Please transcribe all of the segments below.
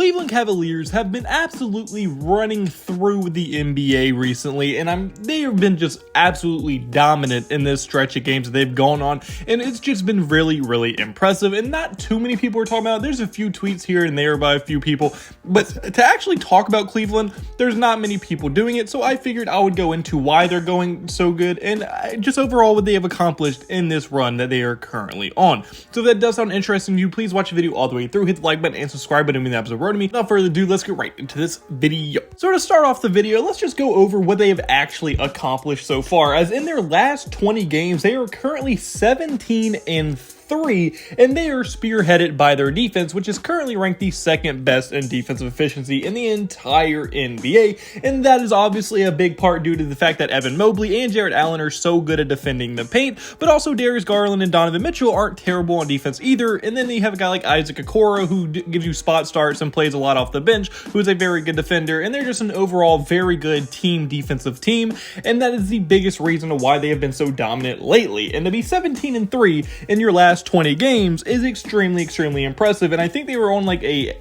Cleveland Cavaliers have been absolutely running through the NBA recently, and they have been just absolutely dominant in this stretch of games that they've gone on, and it's just been really, really impressive, and not too many people are talking about it. There's a few tweets here and there by a few people, but to actually talk about Cleveland, there's not many people doing it, so I figured I would go into why they're going so good, and just overall what they have accomplished in this run that they are currently on. So if that does sound interesting to you, please watch the video all the way through, hit the like button and subscribe button in the episode road to me. Without further ado, let's get right into this video. So to start off the video, let's just go over what they have actually accomplished so far, as in their last 20 games, they are currently 17-3, and they are spearheaded by their defense, which is currently ranked the second best in defensive efficiency in the entire NBA, and that is obviously a big part due to the fact that Evan Mobley and Jarrett Allen are so good at defending the paint, but also Darius Garland and Donovan Mitchell aren't terrible on defense either, and then you have a guy like Isaac Okoro who gives you spot starts and plays a lot off the bench, who is a very good defender, and they're just an overall very good defensive team, and that is the biggest reason to why they have been so dominant lately. And to be 17-3 in your last 20 games is extremely impressive, and I think they were on like a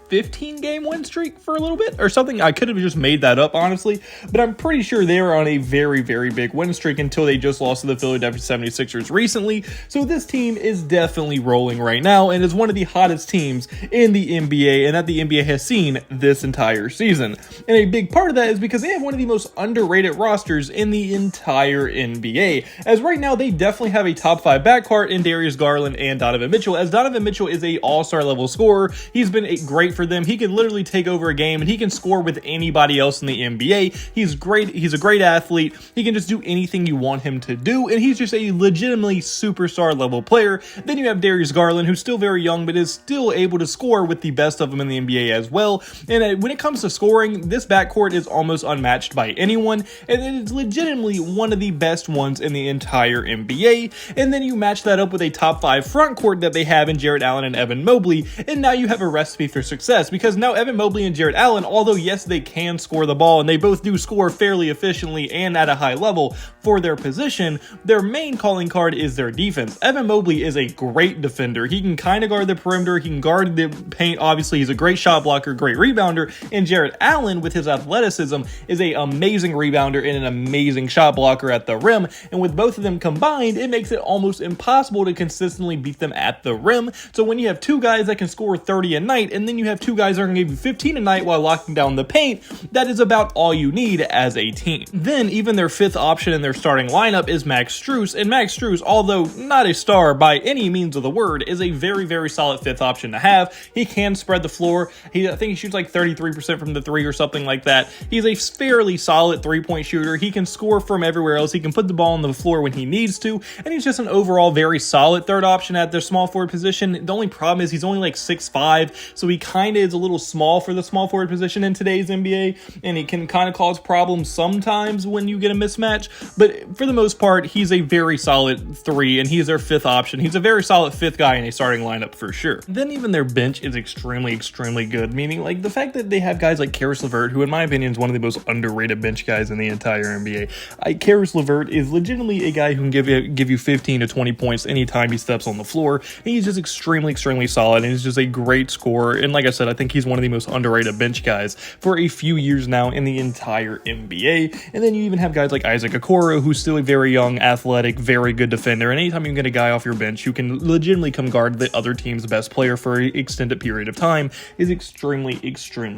15-game win streak for a little bit or something. I could have just made that up, honestly, but I'm pretty sure they were on a very big win streak until they just lost to the Philadelphia 76ers recently. So this team is definitely rolling right now and is one of the hottest teams in the NBA, and that the NBA has seen this entire season. And a big part of that is because they have one of the most underrated rosters in the entire NBA, as right now they definitely have a top 5 backcourt in Darius Garland and Donovan Mitchell, as Donovan Mitchell is a all-star level scorer. He's been great for them. He can literally take over a game and he can score with anybody else in the NBA. He's great. He's a great athlete. He can just do anything you want him to do, and he's just a legitimately superstar level player. Then you have Darius Garland, who's still very young but is still able to score with the best of them in the NBA as well. And when it comes to scoring, this backcourt is almost unmatched by anyone, and it is legitimately one of the best ones in the entire NBA. And then you match that up with a top 5 front court that they have in Jarrett Allen and Evan Mobley, and now you have a recipe for success, because now Evan Mobley and Jarrett Allen, although yes, they can score the ball and they both do score fairly efficiently and at a high level for their position, their main calling card is their defense. Evan Mobley is a great defender. He can kind of guard the perimeter, he can guard the paint, obviously he's a great shot blocker, great rebounder, and Jarrett Allen with his athleticism is an amazing rebounder and an amazing shot blocker at the rim, and with both of them combined, it makes it almost impossible to consistently beat them at the rim. So when you have two guys that can score 30 a night, and then you have two guys that are going to give you 15 a night while locking down the paint, that is about all you need as a team. Then even their fifth option in their starting lineup is Max Strus, and Max Strus, although not a star by any means of the word, is a very solid fifth option to have. He can spread the floor. I think he shoots like 33% from the three or something like that. He's a fairly solid three-point shooter. He can score from everywhere else. He can put the ball on the floor when he needs to, and he's just an overall very solid third option at their small forward position. The only problem is he's only like 6'5", so he kind of is a little small for the small forward position in today's NBA, and it can kind of cause problems sometimes when you get a mismatch, but for the most part, he's a very solid 3, and he's their fifth option. He's a very solid fifth guy in a starting lineup for sure. Then even their bench is extremely good, meaning like the fact that they have guys like Caris LeVert, who in my opinion is one of the most underrated bench guys in the entire NBA. Caris LeVert is legitimately a guy who can give you 15 to 20 points anytime he steps on the floor, and he's just extremely solid, and he's just a great scorer, and like I said, I think he's one of the most underrated bench guys for a few years now in the entire NBA. And then you even have guys like Isaac Okoro, who's still a very young, athletic, very good defender, and anytime you get a guy off your bench who can legitimately come guard the other team's best player for an extended period of time is extremely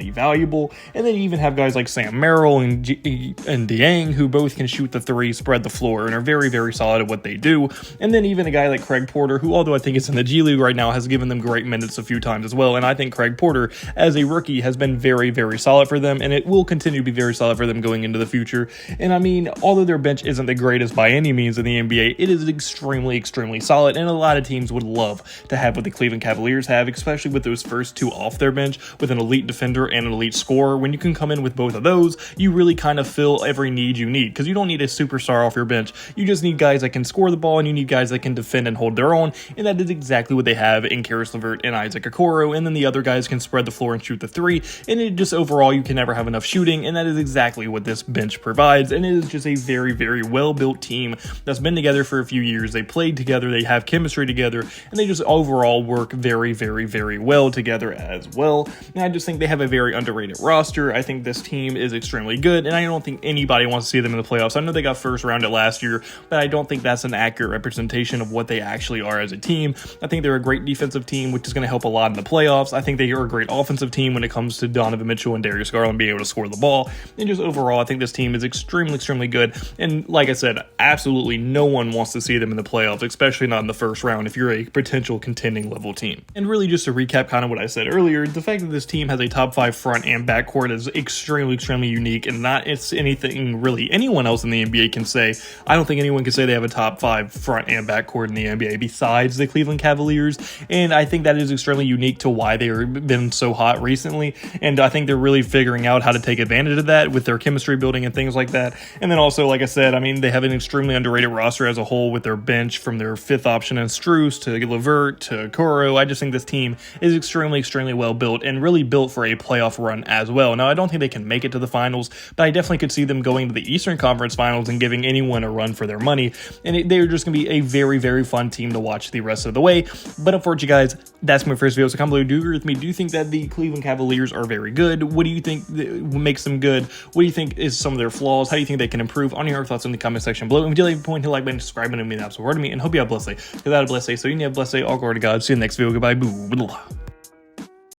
valuable. And then you even have guys like Sam Merrill and Dieng, who both can shoot the three, spread the floor, and are very solid at what they do. And then even a guy like Craig Porter, who although I think is in the G League right now, has given them great minutes a few times as well, and I think Craig Porter as a rookie has been very solid for them, and it will continue to be very solid for them going into the future. And I mean, although their bench isn't the greatest by any means in the NBA, it is extremely solid, and a lot of teams would love to have what the Cleveland Cavaliers have, especially with those first two off their bench with an elite defender and an elite scorer. When you can come in with both of those, you really kind of fill every need you need, because you don't need a superstar off your bench. You just need guys that can score the ball, and you need guys that can defend and hold their own, and that is exactly what they have in Caris LeVert and Isaac Okoro. And then the other guys can spread the floor and shoot the three, and it just overall you can never have enough shooting, and that is exactly what this bench provides. And it is just a very, very well-built team that's been together for a few years. They played together, they have chemistry together, and they just overall work very, very, very well together as well. And I just think they have a very underrated roster. I think this team is extremely good, and I don't think anybody wants to see them in the playoffs. I know they got first rounded last year, but I don't think that's an accurate representation of what they actually are as a team. I think they're a great defensive team, which is going to help a lot in the playoffs. I think they are a great offensive team when it comes to Donovan Mitchell and Darius Garland being able to score the ball. And just overall, I think this team is extremely, extremely good. And like I said, absolutely no one wants to see them in the playoffs, especially not in the first round if you're a potential contending level team. And really, just to recap kind of what I said earlier, the fact that this team has a top 5 front and backcourt is extremely, extremely unique, and not it's anything really anyone else in the NBA can say. I don't think anyone can say they have a top 5 front and backcourt in the NBA besides the Cleveland Cavaliers, and I think that is extremely unique to why they've been so hot recently, and I think they're really figuring out how to take advantage of that with their chemistry building and things like that. And then also, like I said, I mean, they have an extremely underrated roster as a whole with their bench from their 5th option in Strus to LeVert to Koro. I just think this team is extremely, extremely well built and really built for a playoff run as well. Now, I don't think they can make it to the finals, but I definitely could see them going to the Eastern Conference Finals and giving anyone a run for their money. And they're just going to be a very, very fun team to watch the rest of the way. But unfortunately, guys, that's my first video. So comment below, do you agree with me? Do you think that the Cleveland Cavaliers are very good? What do you think makes them good? What do you think is some of their flaws? How do you think they can improve? On your thoughts in the comment section below. And if you like the point, hit the like button, subscribe button, and mean that support me. And hope you have a blessed day. Because I had a blessed day. So you need to have a blessed day. All glory to God. See you in the next video. Goodbye. Boo.